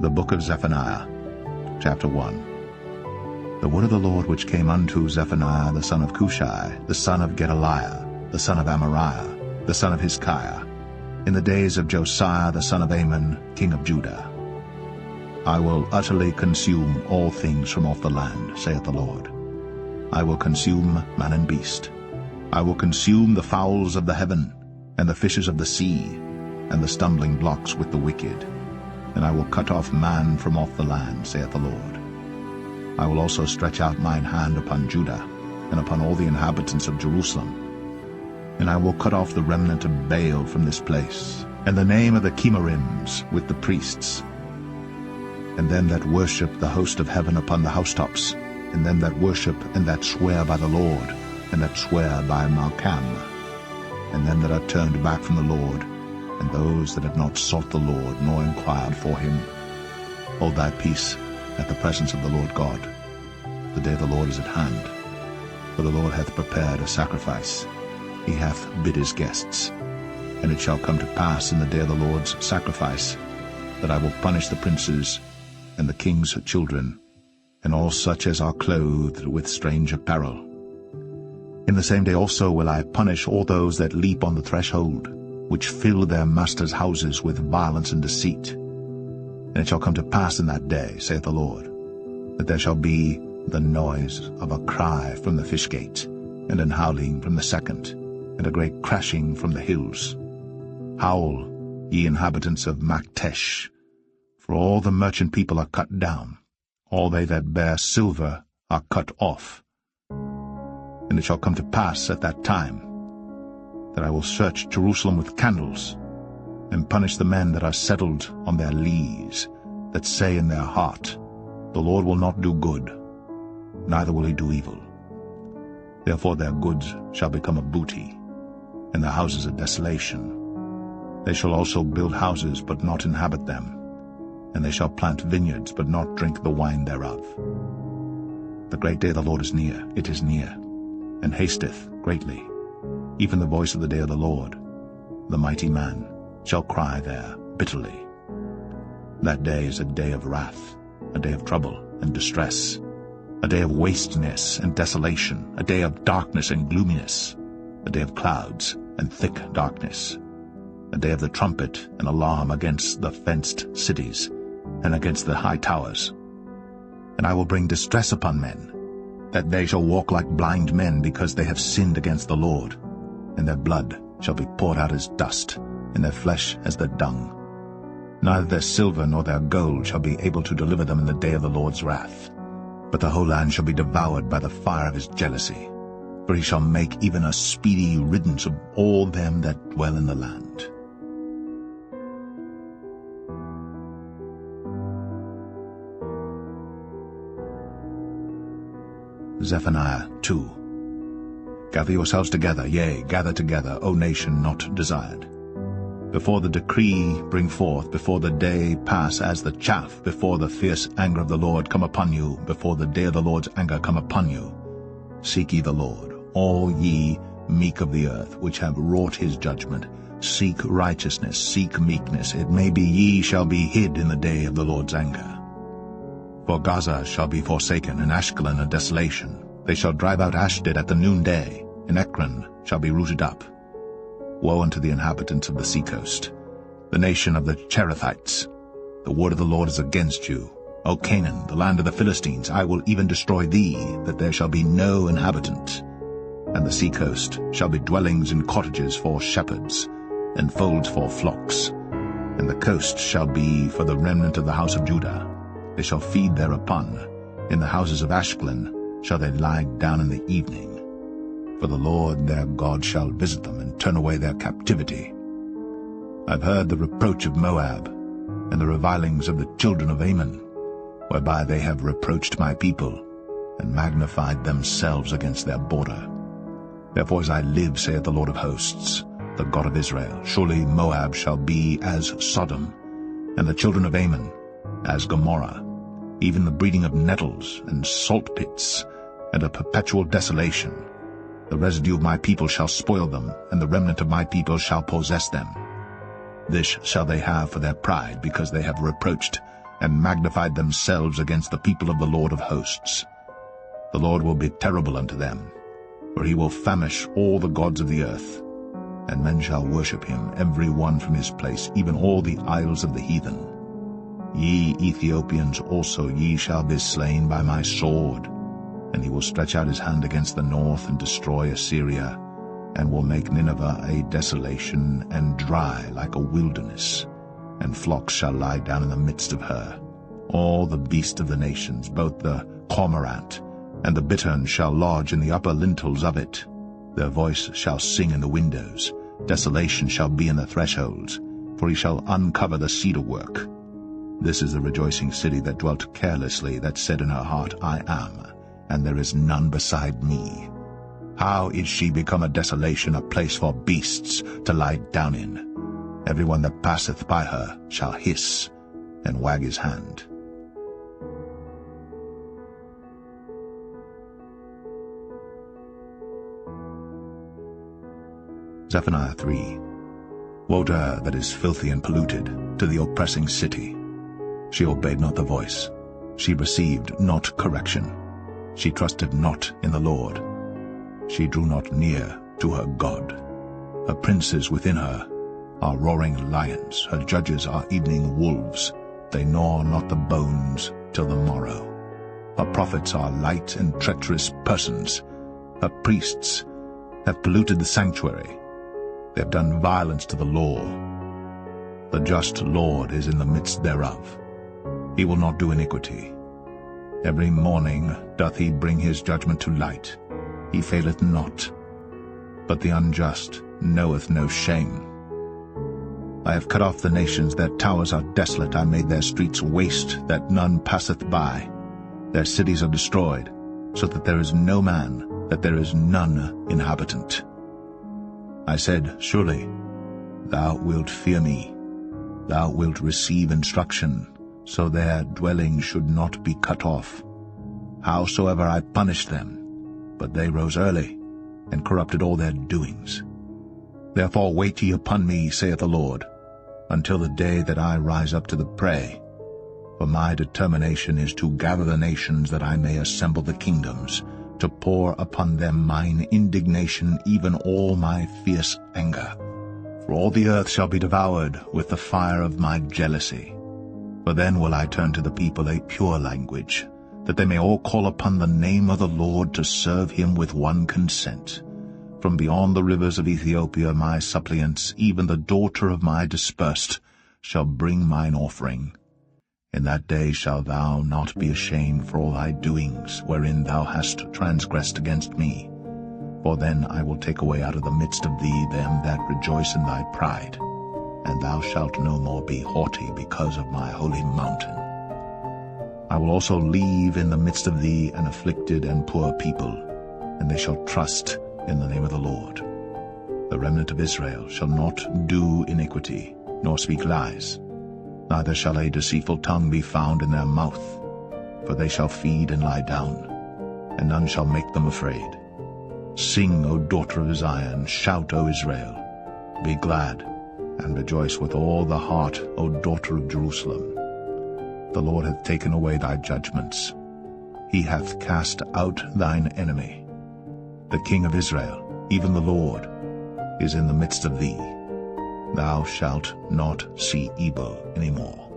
The book of Zephaniah, chapter 1. The word of the Lord which came unto Zephaniah the son of Cushi, the son of Gedaliah, the son of Amariah, the son of Hizkiah, in the days of Josiah the son of Amon, king of Judah. I will utterly consume all things from off the land, saith the Lord. I will consume man and beast. I will consume the fowls of the heaven, and the fishes of the sea, and the stumbling blocks with the wicked. And I will cut off man from off the land, saith the Lord. I will also stretch out mine hand upon Judah, and upon all the inhabitants of Jerusalem. And I will cut off the remnant of Baal from this place, and the name of the Chemarims with the priests, and them that worship the host of heaven upon the housetops, and them that worship and that swear by the Lord, and that swear by Malcham, and them that are turned back from the Lord, and those that have not sought the Lord, nor inquired for him. Hold thy peace at the presence of the Lord God. The day of the Lord is at hand. For the Lord hath prepared a sacrifice. He hath bid his guests. And it shall come to pass in the day of the Lord's sacrifice, that I will punish the princes and the king's children, and all such as are clothed with strange apparel. In the same day also will I punish all those that leap on the threshold, which fill their masters' houses with violence and deceit. And it shall come to pass in that day, saith the Lord, that there shall be the noise of a cry from the fish gate, and an howling from the second, and a great crashing from the hills. Howl, ye inhabitants of Maktesh, for all the merchant people are cut down, all they that bear silver are cut off. And it shall come to pass at that time, that I will search Jerusalem with candles, and punish the men that are settled on their lees, that say in their heart, The Lord will not do good, neither will he do evil. Therefore their goods shall become a booty, and their houses a desolation. They shall also build houses, but not inhabit them, and they shall plant vineyards, but not drink the wine thereof. The great day of the Lord is near, it is near, and hasteth greatly. Even the voice of the day of the Lord, the mighty man, shall cry there bitterly. That day is a day of wrath, a day of trouble and distress, a day of wasteness and desolation, a day of darkness and gloominess, a day of clouds and thick darkness, a day of the trumpet and alarm against the fenced cities and against the high towers. And I will bring distress upon men, that they shall walk like blind men, because they have sinned against the Lord. And their blood shall be poured out as dust, and their flesh as the dung. Neither their silver nor their gold shall be able to deliver them in the day of the Lord's wrath. But the whole land shall be devoured by the fire of his jealousy, for he shall make even a speedy riddance of all them that dwell in the land. Zephaniah 2. Gather yourselves together, yea, gather together, O nation not desired. Before the decree bring forth, before the day pass as the chaff, before the fierce anger of the Lord come upon you, before the day of the Lord's anger come upon you. Seek ye the Lord, all ye meek of the earth, which have wrought his judgment. Seek righteousness, seek meekness. It may be ye shall be hid in the day of the Lord's anger. For Gaza shall be forsaken, and Ashkelon a desolation. They shall drive out Ashdod at the noonday, and Ekron shall be rooted up. Woe unto the inhabitants of the seacoast, the nation of the Cherethites. The word of the Lord is against you. O Canaan, the land of the Philistines, I will even destroy thee, that there shall be no inhabitant. And the seacoast shall be dwellings and cottages for shepherds, and folds for flocks. And the coast shall be for the remnant of the house of Judah. They shall feed thereupon. In the houses of Ashkelon shall they lie down in the evening. For the Lord their God shall visit them, and turn away their captivity. I've heard the reproach of Moab, and the revilings of the children of Ammon, whereby they have reproached my people, and magnified themselves against their border. Therefore as I live, saith the Lord of hosts, the God of Israel, surely Moab shall be as Sodom, and the children of Ammon as Gomorrah, even the breeding of nettles and salt pits, and a perpetual desolation. The residue of my people shall spoil them, and the remnant of my people shall possess them. This shall they have for their pride, because they have reproached and magnified themselves against the people of the Lord of hosts. The Lord will be terrible unto them, for he will famish all the gods of the earth, and men shall worship him, every one from his place, even all the isles of the heathen. Ye Ethiopians also, ye shall be slain by my sword. And he will stretch out his hand against the north, and destroy Assyria, and will make Nineveh a desolation, and dry like a wilderness, and flocks shall lie down in the midst of her. All the beasts of the nations, both the cormorant and the bittern, shall lodge in the upper lintels of it. Their voice shall sing in the windows, desolation shall be in the thresholds, for he shall uncover the cedar work. This is the rejoicing city that dwelt carelessly, that said in her heart, I am, and there is none beside me. How is she become a desolation, a place for beasts to lie down in? Every one that passeth by her shall hiss and wag his hand. Zephaniah 3. Woe to her that is filthy and polluted, to the oppressing city. She obeyed not the voice, she received not correction. She trusted not in the Lord. She drew not near to her God. Her princes within her are roaring lions, her judges are evening wolves. They gnaw not the bones till the morrow. Her prophets are light and treacherous persons. Her priests have polluted the sanctuary. They have done violence to the law. The just Lord is in the midst thereof. He will not do iniquity. Every morning doth he bring his judgment to light. He faileth not. But the unjust knoweth no shame. I have cut off the nations, their towers are desolate. I made their streets waste, that none passeth by. Their cities are destroyed, so that there is no man, that there is none inhabitant. I said, Surely thou wilt fear me, thou wilt receive instruction, so their dwelling should not be cut off. Howsoever I punished them, but they rose early, and corrupted all their doings. Therefore wait ye upon me, saith the Lord, until the day that I rise up to the prey. For my determination is to gather the nations, that I may assemble the kingdoms, to pour upon them mine indignation, even all my fierce anger. For all the earth shall be devoured with the fire of my jealousy. For then will I turn to the people a pure language, that they may all call upon the name of the Lord, to serve him with one consent. From beyond the rivers of Ethiopia my suppliants, even the daughter of my dispersed, shall bring mine offering. In that day shalt thou not be ashamed for all thy doings, wherein thou hast transgressed against me. For then I will take away out of the midst of thee them that rejoice in thy pride, and thou shalt no more be haughty because of my holy mountain. I will also leave in the midst of thee an afflicted and poor people, and they shall trust in the name of the Lord. The remnant of Israel shall not do iniquity, nor speak lies. Neither shall a deceitful tongue be found in their mouth, for they shall feed and lie down, and none shall make them afraid. Sing, O daughter of Zion, shout, O Israel. Be glad, and rejoice with all the heart, O daughter of Jerusalem. The Lord hath taken away thy judgments. He hath cast out thine enemy. The King of Israel, even the Lord, is in the midst of thee. Thou shalt not see evil any more.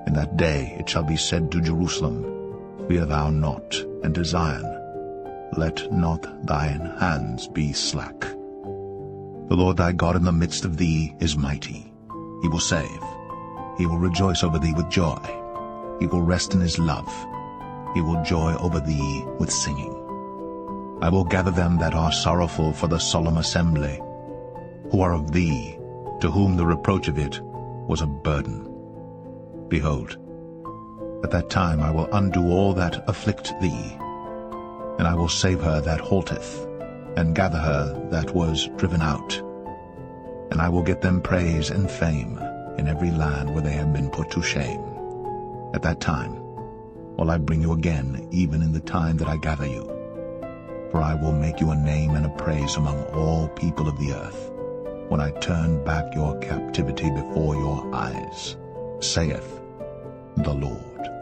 In that day it shall be said to Jerusalem, Fear thou not, and to Zion, Let not thine hands be slack. The Lord thy God in the midst of thee is mighty. He will save. He will rejoice over thee with joy. He will rest in his love. He will joy over thee with singing. I will gather them that are sorrowful for the solemn assembly, who are of thee, to whom the reproach of it was a burden. Behold, at that time I will undo all that afflict thee, and I will save her that halteth, and gather her that was driven out. And I will get them praise and fame in every land where they have been put to shame. At that time will I bring you again, even in the time that I gather you. For I will make you a name and a praise among all people of the earth, when I turn back your captivity before your eyes, saith the Lord.